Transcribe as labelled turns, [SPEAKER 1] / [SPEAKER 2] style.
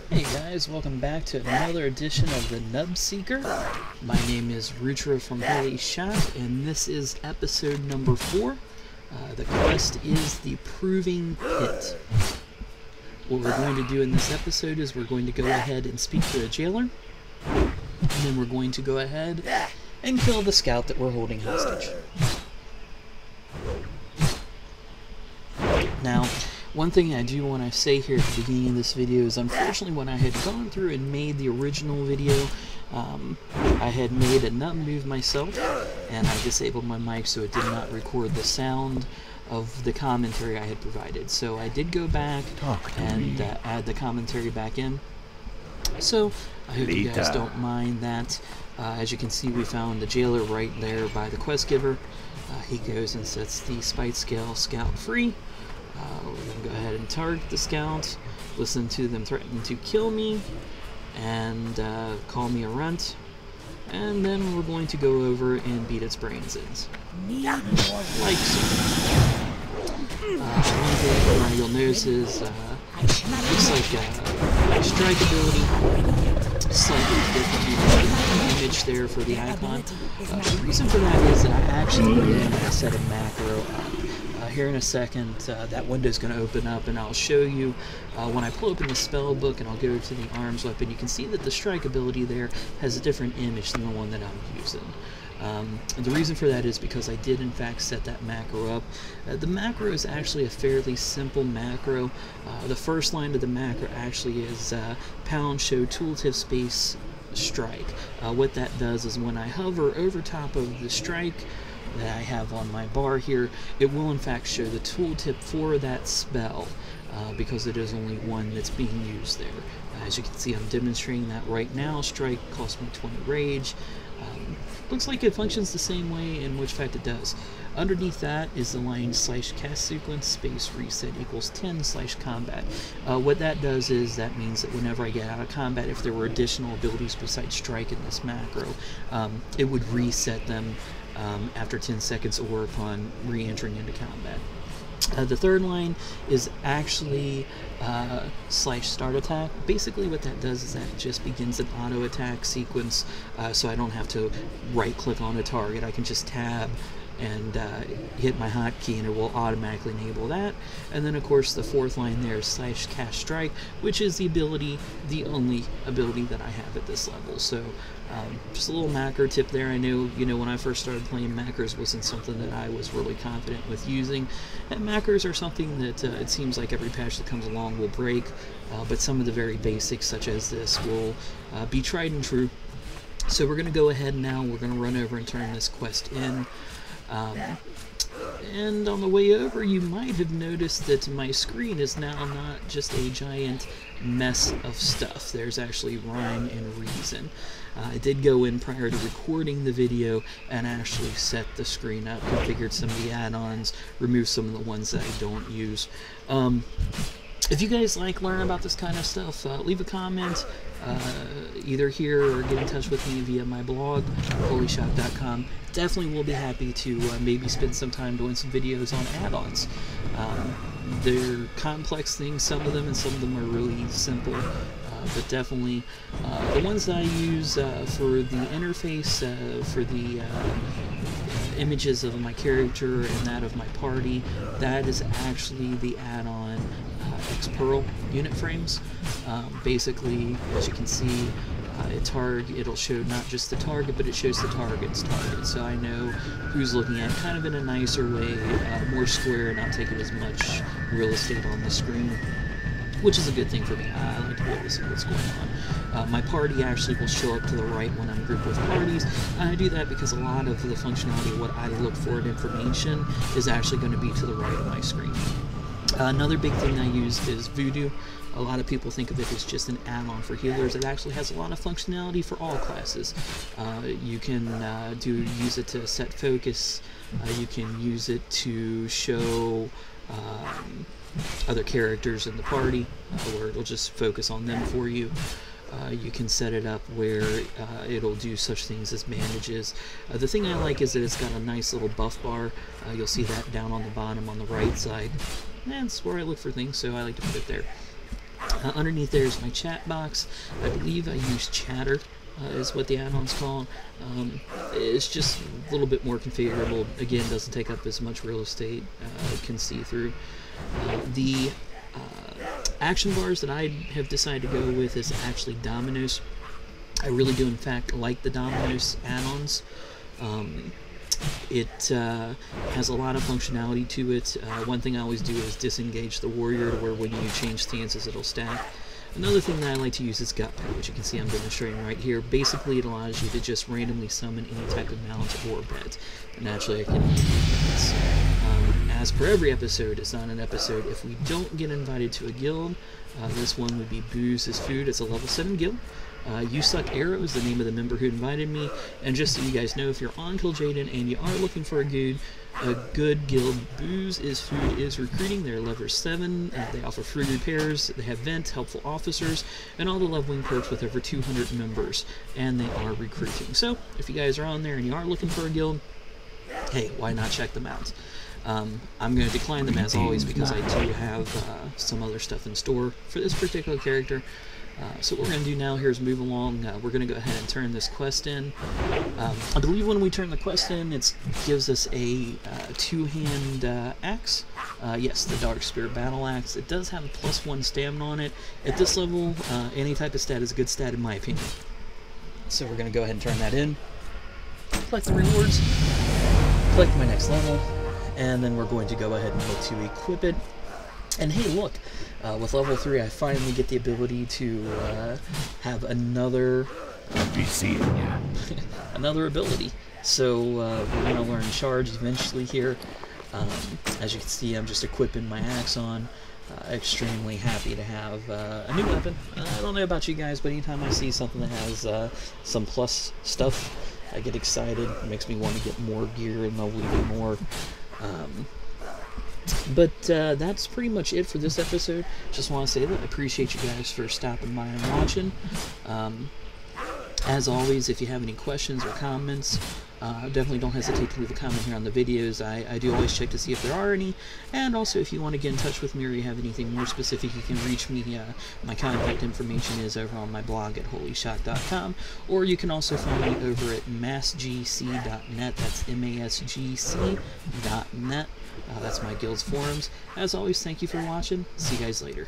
[SPEAKER 1] Hey guys, welcome back to another edition of the Nub Seeker. My name is Rutra from Holy Shot, and this is episode number 4. The quest is the Proving Pit. What we're going to do in this episode is we're going to go ahead and speak to a jailer, and then we're going to go ahead and kill the scout that we're holding hostage. Now, one thing I do want to say here at the beginning of this video is, unfortunately, when I had gone through and made the original video, I had made a nut move myself, and I disabled my mic so it did not record the sound of the commentary I had provided. So I did go back and add the commentary back in. So I hope you guys don't mind that. As you can see, we found the jailer right there by the quest giver. He goes and sets the spite scale scout free. We're going to go ahead and target the scout, listen to them threaten to kill me, and call me a runt, and then we're going to go over and beat its brains in. Like so. One thing you'll notice is, looks like my strike ability, slightly different image there for the icon. The reason for that is that I actually put in a set of macro up. Here in a second, that window is going to open up, and I'll show you when I pull open the spell book and I'll go to the arms weapon. You can see that the strike ability there has a different image than the one that I'm using. And the reason for that is because I did in fact set that macro up. The macro is actually a fairly simple macro. The first line of the macro actually is pound show tooltip space strike. What that does is when I hover over top of the strike that I have on my bar here, it will in fact show the tooltip for that spell, because it is only one that's being used there. As you can see, I'm demonstrating that right now. Strike costs me 20 rage. Looks like it functions the same way, in which fact it does. Underneath that is the line /cast sequence space reset equals 10/combat. What that does is that means that whenever I get out of combat, if there were additional abilities besides strike in this macro, it would reset them after 10 seconds or upon re-entering into combat. The third line is actually /start attack. Basically what that does is that it just begins an auto attack sequence, so I don't have to right click on a target. I can just tab and hit my hotkey and it will automatically enable that. And then of course the fourth line there is /cast strike, which is the ability, the only ability that I have at this level. So just a little macro tip there. I know, when I first started playing, macros wasn't something that I was really confident with using, and macros are something that it seems like every patch that comes along will break, but some of the very basics such as this will be tried and true. So we're going to go ahead now, we're going to run over and turn this quest in. And on the way over, you might have noticed that my screen is now not just a giant mess of stuff. There's actually rhyme and reason. I did go in prior to recording the video and actually set the screen up, configured some of the add-ons, removed some of the ones that I don't use. If you guys learn about this kind of stuff, leave a comment either here or get in touch with me via my blog, holyshot.com. Definitely will be happy to maybe spend some time doing some videos on add-ons. They're complex things, some of them, and some of them are really simple. But definitely the ones that I use for the interface, for the images of my character and that of my party, that is actually the add-on X-Pearl unit frames. Basically, as you can see, it'll show not just the target, but it shows the target's target, so I know who's looking at it kind of in a nicer way, more square, not taking as much real estate on the screen, which is a good thing for me. I like to be able to see what's going on. My party actually will show up to the right when I'm grouped with parties. I do that because a lot of the functionality of what I look for in information is actually going to be to the right of my screen. Another big thing I use is Voodoo. A lot of people think of it as just an add-on for healers. It actually has a lot of functionality for all classes. You can use it to set focus. You can use it to show other characters in the party, where it'll just focus on them for you. You can set it up where it'll do such things as bandages. The thing I like is that it's got a nice little buff bar. You'll see that down on the bottom on the right side. That's where I look for things, so I like to put it there. Underneath there is my chat box. I believe I use Chatter, is what the add-on's called. It's just a little bit more configurable. Again, doesn't take up as much real estate, can see through. The action bars that I have decided to go with is actually Dominoes. I really do, in fact, like the Dominoes add-ons. It has a lot of functionality to it. One thing I always do is disengage the warrior, to where when you change stances it'll stack. Another thing that I like to use is Gut Pet, which you can see I'm demonstrating right here. Basically, it allows you to just randomly summon any type of mount or pet. Naturally, I can use as per every episode, it's not an episode if we don't get invited to a guild. This one would be Booze is Food. It's a level 7 guild. You Suck Arrow is the name of the member who invited me. And just so you guys know, if you're on Kill Jaden and you are looking for a good guild, Booze is Food is recruiting. They're level 7. They offer free repairs. They have vent, helpful officers, and all the leveling perks with over 200 members. And they are recruiting. So if you guys are on there and you are looking for a guild, hey, why not check them out? I'm going to decline them as always because I do have some other stuff in store for this particular character. So what we're going to do now here is move along. We're going to go ahead and turn this quest in. I believe when we turn the quest in, it gives us a two-hand axe. Yes, the Dark Spirit Battle Axe. It does have a +1 stamina on it. At this level, any type of stat is a good stat in my opinion. So we're going to go ahead and turn that in. Collect the rewards. Collect my next level. And then we're going to go ahead and look to equip it. And hey, look, with level 3, I finally get the ability to have another another ability. So we're going to learn Charge eventually here. As you can see, I'm just equipping my axe on. Extremely happy to have a new weapon. I don't know about you guys, but anytime I see something that has some plus stuff, I get excited. It makes me want to get more gear and level even more. But that's pretty much it for this episode. Just want to say that I appreciate you guys for stopping by and watching. As always, if you have any questions or comments, definitely don't hesitate to leave a comment here on the videos. I do always check to see if there are any. And also, if you want to get in touch with me or you have anything more specific, you can reach me. My contact information is over on my blog at holyshot.com. Or you can also find me over at masgc.net. That's masgc.net. That's my guild's forums. As always, thank you for watching. See you guys later.